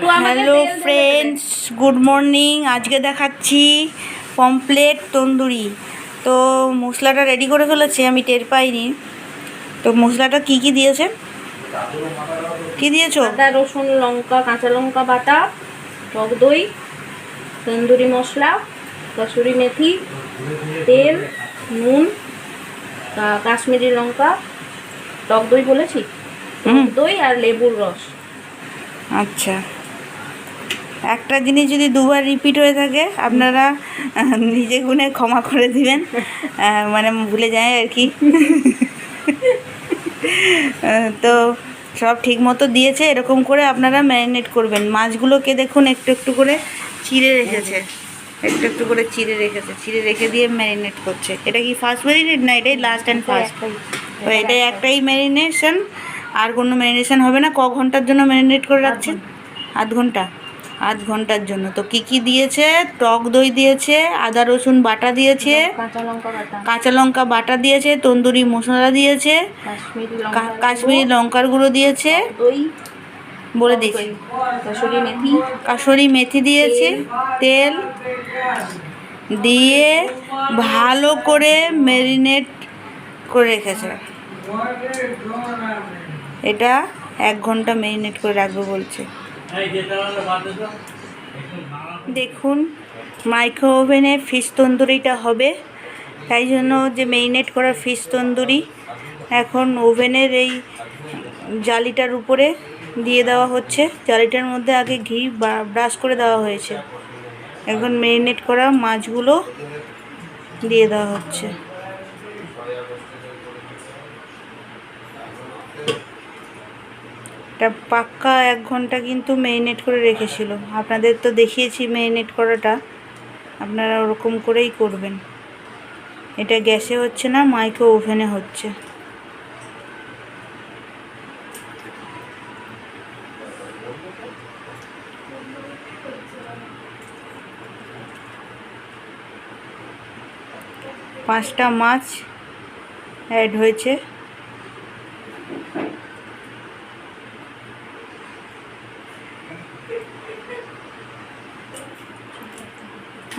Hello friends, good morning. আজকে দেখাচ্ছি pomfret tandoori. তো মশলাটা রেডি করে ফেলেছে, আমি টের পাইনি। তো মশলাটা কি কি দিয়েছে, কি দিয়েছো? আদা, রসুন, লঙ্কা, কাঁচা লঙ্কা বাটা, টক দই, তন্দুরি মশলা, কসুরি মেথি, তেল, নুন, কাশ্মীরি লঙ্কা, টক দই বলেছি, টক দই আর লেবুর রস। আচ্ছা, একটা জিনিস যদি দুবার রিপিট হয়ে থাকে আপনারা নিজে গুনে ক্ষমা করে দিবেন, মানে ভুলে যায় আর কি। তো সব ঠিক মতো দিয়েছে, এরকম করে আপনারা ম্যারিনেট করবেন। মাছগুলোকে দেখুন একটু একটু করে চিড়ে রেখেছে, একটু একটু করে চিড়ে রেখেছে, চিড়ে রেখে দিয়ে ম্যারিনেট করছে। এটা কি ফার্স্ট ম্যারিনেট না এটাই লাস্ট অ্যান্ড ফার্স্ট? তো এটাই একটাই ম্যারিনেশন, আর কোনো ম্যারিনেশন হবে না। ক ঘন্টার জন্য ম্যারিনেট করে রাখছেন? আধ ঘন্টা, আধ ঘন্টার জন্য। তো কি কি দিয়েছে? টক দই দিয়েছে, আদা রসুন বাটা দিয়েছে, কাঁচা লঙ্কা বাটা দিয়েছে, তন্দুরি মশলা দিয়েছে, কাশ্মীরি লঙ্কার গুঁড়ো দিয়েছে, বলে দিয়েছি, কাসুরি মেথি দিয়েছে, তেল দিয়ে ভালো করে ম্যারিনেট করে রেখেছে। এটা 1 ঘন্টা ম্যারিনেট করে রাখবে বলছে। দেখুন, মাইক্রো ওভেনে ফিশ তন্দুরিটা হবে, তাই জন্য যে ম্যারিনেট করা ফিশ তন্দুরি এখন ওভেনের এই জালিটার উপরে দিয়ে দেওয়া হচ্ছে। জালিটার মধ্যে আগে ঘি ব্রাশ করে দেওয়া হয়েছে, এখন ম্যারিনেট করা মাছগুলো দিয়ে দেওয়া হচ্ছে। এটা পাক্কা 1 ঘন্টা কিন্তু ম্যারিনেট করে রেখেছিল। আপনাদের তো দেখিয়েছি ম্যারিনেট করাটা, আপনারা ওরকম করেই করবেন। এটা গ্যাসে হচ্ছে না, মাইক্রো ওভেনে হচ্ছে। পাঁচটা মাছ অ্যাড হয়েছে।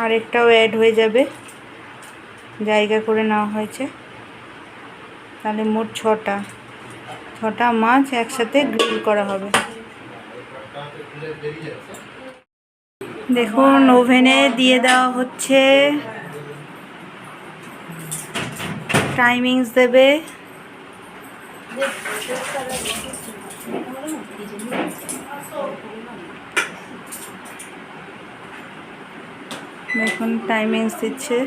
আরেকটাও অ্যাড হয়ে যাবে, জায়গা করে নেওয়া হয়েছে। তাহলে মোট ছটা মাছ একসাথে গ্রিল করা হবে। দেখুন, ওভেনে দিয়ে দেওয়া হচ্ছে, টাইমিংস দেবে। দেখুন টাইমিংস দিচ্ছে।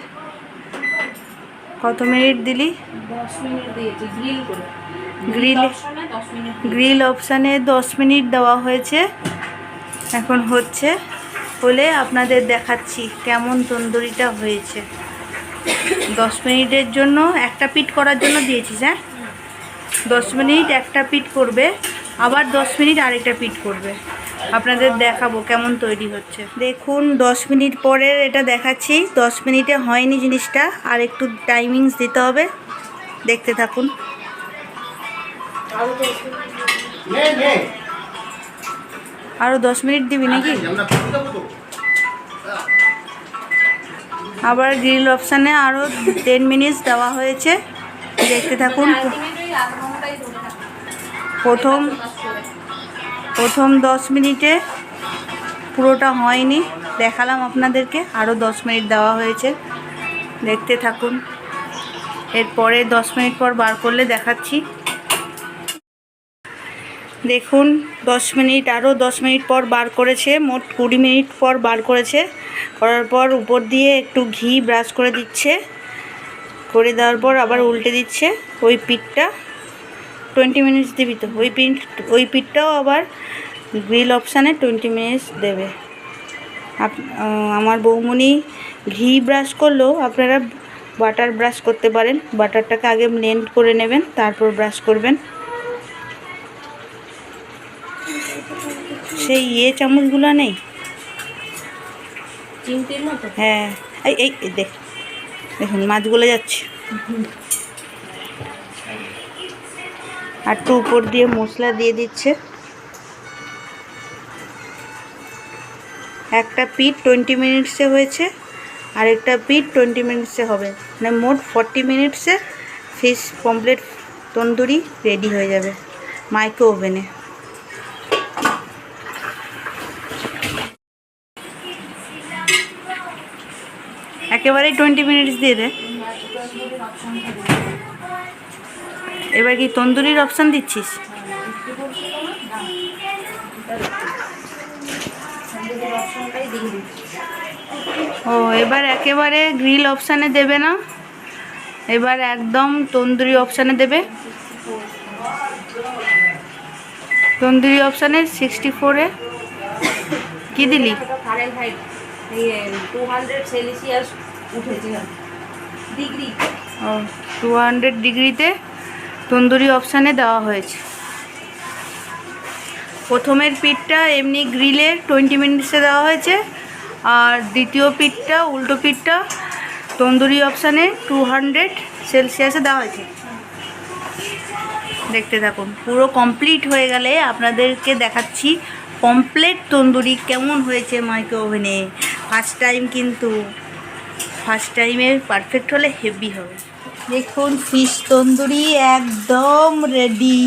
কত মিনিট দিলি? 10 মিনিট দিয়েছি গ্রিল করে। গ্রিল অপশানে 10 মিনিট দেওয়া হয়েছে। এখন হচ্ছে, হলে আপনাদের দেখাচ্ছি কেমন তন্দুরিটা হয়েছে। 10 মিনিটের জন্য একটা পিঠ করার জন্য দিয়েছিস, হ্যাঁ? 10 মিনিট একটা পিঠ করবে, আবার 10 মিনিট আরেকটা পিঠ করবে। আপনাদের দেখাবো কেমন তৈরি হচ্ছে। দেখুন, 10 মিনিট পরের এটা দেখাচ্ছি। 10 মিনিটে হয়নি জিনিসটা, আর একটু টাইমিংস দিতে হবে। দেখতে থাকুন। আরও 10 মিনিট দিবি নাকি? আবার গ্রিল অপশানে আরও 10 মিনিট দেওয়া হয়েছে। দেখতে থাকুন। প্রথম 10 মিনিটে পুরোটা হয়নি, দেখালাম আপনাদেরকে। আরও 10 মিনিট দেওয়া হয়েছে, দেখতে থাকুন। এরপরে 10 মিনিট পর বার করলে দেখাচ্ছি। দেখুন, 10 মিনিট, আরও 10 মিনিট পর বার করেছে। মোট 20 মিনিট পর বার করেছে। করার পর উপর দিয়ে একটু ঘি ব্রাশ করে দিচ্ছে, করে দেওয়ার পর আবার উল্টে দিচ্ছে। ওই পিঠটা 20 মিনিটস দিবি তো? ওই পিঠটাও আবার গ্রিল অপশানে 20 মিনিটস দেবে। আমার বৌমনি ঘি ব্রাশ করলেও আপনারা বাটার ব্রাশ করতে পারেন। বাটারটাকে আগে ব্লেন্ড করে নেবেন, তারপর ব্রাশ করবেন। সেই চামচগুলো নেই? চিমটির মতো? হ্যাঁ, এই দেখুন মাছগুলো যাচ্ছে। আর একটু উপর দিয়ে মশলা দিয়ে দিচ্ছে। একটা পিঠ 20 মিনিটসে হয়েছে, আর একটা পিঠ 20 মিনিটসে হবে, মানে মোট 40 মিনিটসে ফিশ পমফ্রেট তন্দুরি রেডি হয়ে যাবে মাইক্রো ওভেনে। একেবারেই 20 মিনিটস দিয়ে দে। এবার কি তন্দুরির অপশান দিচ্ছিস? ও এবার একেবারে গ্রিল অপশানে দেবে না, এবার একদম তন্দুরি অপশানে দেবে। তন্দুরি অপশানে 64-এ কী দিলি? ফারেনহাইট 200 সেলসিয়াস উঠেছে ডিগ্রি। ও 200 ডিগ্রিতে তন্দুরি অপশানে দেওয়া হয়েছে। প্রথমের পিঠটা এমনি গ্রিলে 20 মিনিটসে দেওয়া হয়েছে, আর দ্বিতীয় পিঠটা উল্টো পিঠটা তন্দুরি অপশানে 200 সেলসিয়াসে দেওয়া হয়েছে। দেখতে থাকুন, পুরো কমপ্লিট হয়ে গেলে আপনাদেরকে দেখাচ্ছি কমপ্লিট তন্দুরি কেমন হয়েছে মাইক্রো ওভেনে। ফার্স্ট টাইম, কিন্তু ফার্স্ট টাইমে পারফেক্ট হলে হেভি হবে। দেখুন ফিশ তন্দুরি একদম রেডি।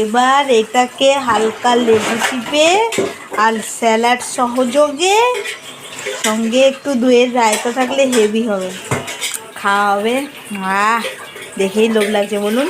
এবার এটাকে হালকা লেবু চিপে আর স্যালাড সহযোগে সঙ্গে একটু দইয়ের রায়তা থাকলে হেভি হবে, খাওয়া হবে। দেখেই লোভ লাগছে বলুন।